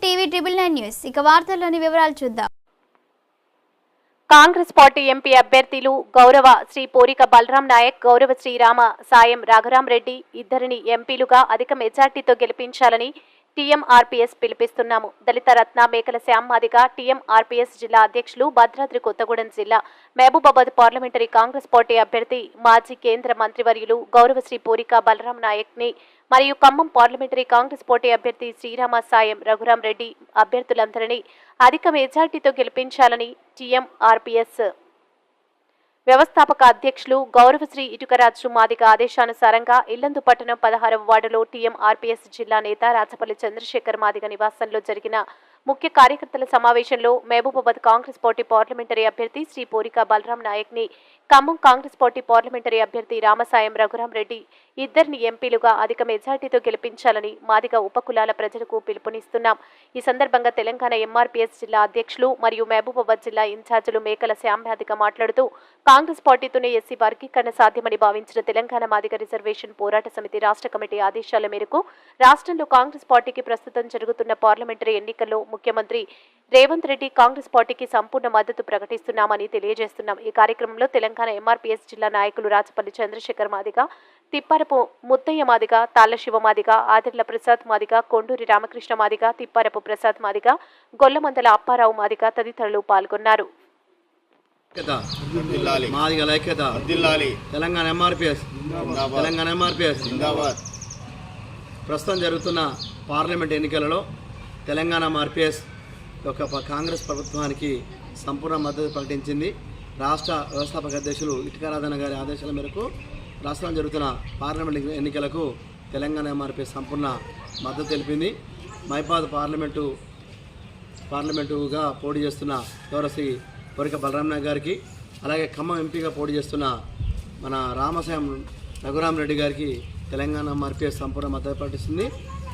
TV triple 9 news ఇక వార్తల్లోని వివరాలు చూద్దాం. కాంగ్రెస్ పార్టీ ఎంపీ అభ్యర్థులు గౌరవ శ్రీ పోరిక బలరాం నాయక్, గౌరవ శ్రీ రామ సాయం రఘురాం రెడ్డి ఇద్దరిని ఎంపీలుగా అధిక మెజార్టీతో గెలిపించాలని టీఎంఆర్పీఎస్ పిలుపుస్తున్నాము. దళిత రత్న మేకల శ్యామ్ మాదిగ టీఎంఆర్పీఎస్ జిల్లా అధ్యక్షులు, భద్రాద్రి కొత్తగూడెం జిల్లా మహబూబాబాద్ పార్లమెంటరీ కాంగ్రెస్ పార్టీ అభ్యర్థి మాజీ కేంద్ర మంత్రివర్యులు గౌరవ శ్రీ పోరిక బలరాం నాయక్ ని మరియు ఖమ్మం పార్లమెంటరీ కాంగ్రెస్ పార్టీ అభ్యర్థి శ్రీరామ సాయం రఘురాం రెడ్డి అభ్యర్థులందరినీ అధిక మెజార్టీతో గెలిపించాలని టీఎంఆర్పీఎస్ వ్యవస్థాపక అధ్యక్షులు గౌరవశ్రీ ఇటుకరాజు మాదిగ ఆదేశానుసారంగా ఇల్లందు పట్టణం 16వ వార్డులో టీఎంఆర్పీఎస్ జిల్లా నేత రాచపల్లి చంద్రశేఖర్ మాదిగ నివాసంలో జరిగిన ముఖ్య కార్యకర్తల సమావేశంలో మహబూబాబాద్ కాంగ్రెస్ పార్టీ పార్లమెంటరీ అభ్యర్థి శ్రీ పోరిక బలరాం నాయక్ ని, ఖమ్మం కాంగ్రెస్ పార్టీ పార్లమెంటరీ అభ్యర్థి రామసాయం రఘురాం రెడ్డి ఇద్దరిని ఎంపీలుగా అధిక మెజార్టీతో గెలిపించాలని మాదిగ ఉపకులాల ప్రజలకు పిలుపునిస్తున్నాం. ఈ సందర్భంగా తెలంగాణ ఎంఆర్పీఎస్ జిల్లా అధ్యక్షులు మరియు మహబూబాబాద్ జిల్లా ఇన్ఛార్జీలు మేకల శ్యామ్ మాదిగ మాట్లాడుతూ కాంగ్రెస్ పార్టీతోనే ఎస్సీ వర్గీకరణ సాధ్యమని భావించిన తెలంగాణ మాదిగ రిజర్వేషన్ పోరాట సమితి రాష్ట్ర కమిటీ ఆదేశాల మేరకు రాష్ట్రంలో కాంగ్రెస్ పార్టీకి ప్రస్తుతం జరుగుతున్న పార్లమెంటరీ ఎన్నికల్లో ముఖ్యమంత్రి రేవంత్ రెడ్డి కాంగ్రెస్ పార్టీకి సంపూర్ణ మద్దతు ప్రకటిస్తున్నామని తెలియజేస్తున్నాం. ఈ కార్యక్రమంలో తెలంగాణ ఎంఆర్పీఎస్ జిల్లా నాయకులు రాచపల్లి చంద్రశేఖర్ మాదిగ, తిప్పారపు ముత్తయ్య మాదిగ, తాళ్ల శివ మాదిగ, ఆదిర్ల ప్రసాద్ మాదిగ, కొండూరి రామకృష్ణ మాదిగ, తిప్పారపు ప్రసాద్ మాదిగ, గొల్లమందల అప్పారావు మాదిగ తదితరులు పాల్గొన్నారు. ప్రస్తుతం జరుగుతున్న పార్లమెంట్ ఎన్నికలలో తెలంగాణ ఎంఆర్పీఎస్ యొక్క కాంగ్రెస్ ప్రభుత్వానికి సంపూర్ణ మద్దతు ప్రకటించింది. రాష్ట్ర వ్యవస్థాపక అధ్యక్షులు ఇటుకరాజన్న గారి ఆదేశాల మేరకు రాష్ట్రంలో జరుగుతున్న పార్లమెంట్ ఎన్నికలకు తెలంగాణ ఎంఆర్పీఎస్ సంపూర్ణ మద్దతు తెలిపింది. మైబాద్ పార్లమెంటుగా పోటీ చేస్తున్న గౌరవ శ్రీ పోరిక బలరాం నాయక్ గారికి, అలాగే ఖమ్మం ఎంపీగా పోటీ చేస్తున్న మన రామసాయం రఘురాం రెడ్డి గారికి తెలంగాణ ఎంఆర్పీఎస్ సంపూర్ణ మద్దతు ప్రకటిస్తుంది.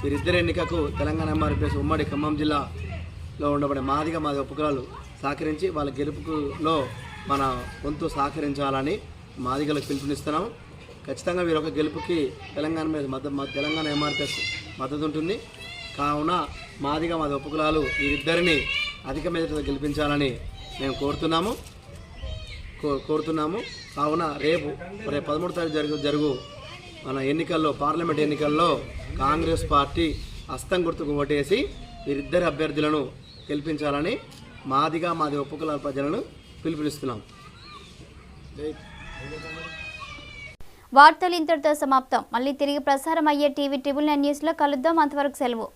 వీరిద్దరి ఎన్నికకు తెలంగాణ ఎంఆర్పీఎస్ ఉమ్మడి ఖమ్మం జిల్లాలో ఉండబడే మాదిగ ఉపకులాలు సహకరించి వాళ్ళ గెలుపులో మన వంతు సహకరించాలని మాదిగలకు పిలుపునిస్తున్నాము. ఖచ్చితంగా వీరొక గెలుపుకి తెలంగాణ ఎంఆర్పీఎస్ మద్దతు ఉంటుంది. కావున మాదిగ ఉపకులాలు వీరిద్దరిని అధిక మెజార్టీతో గెలిపించాలని మేము కోరుతున్నాము. కావున రేపు 13వ తారీఖు జరుగు మన ఎన్నికల్లో, పార్లమెంట్ ఎన్నికల్లో కాంగ్రెస్ పార్టీ హస్తం గుర్తుకు ఓటేసి వీరిద్దరి అభ్యర్థులను గెలిపించాలని మాది ఉపకులాల ప్రజలను పిలుపునిస్తున్నాం. వార్తలు ఇంతటితో సమాప్తం. మళ్ళీ తిరిగి ప్రసారం అయ్యే టీవీ ట్రిబుల్ 9 న్యూస్లో కలుద్దాం. అంతవరకు సెలవు.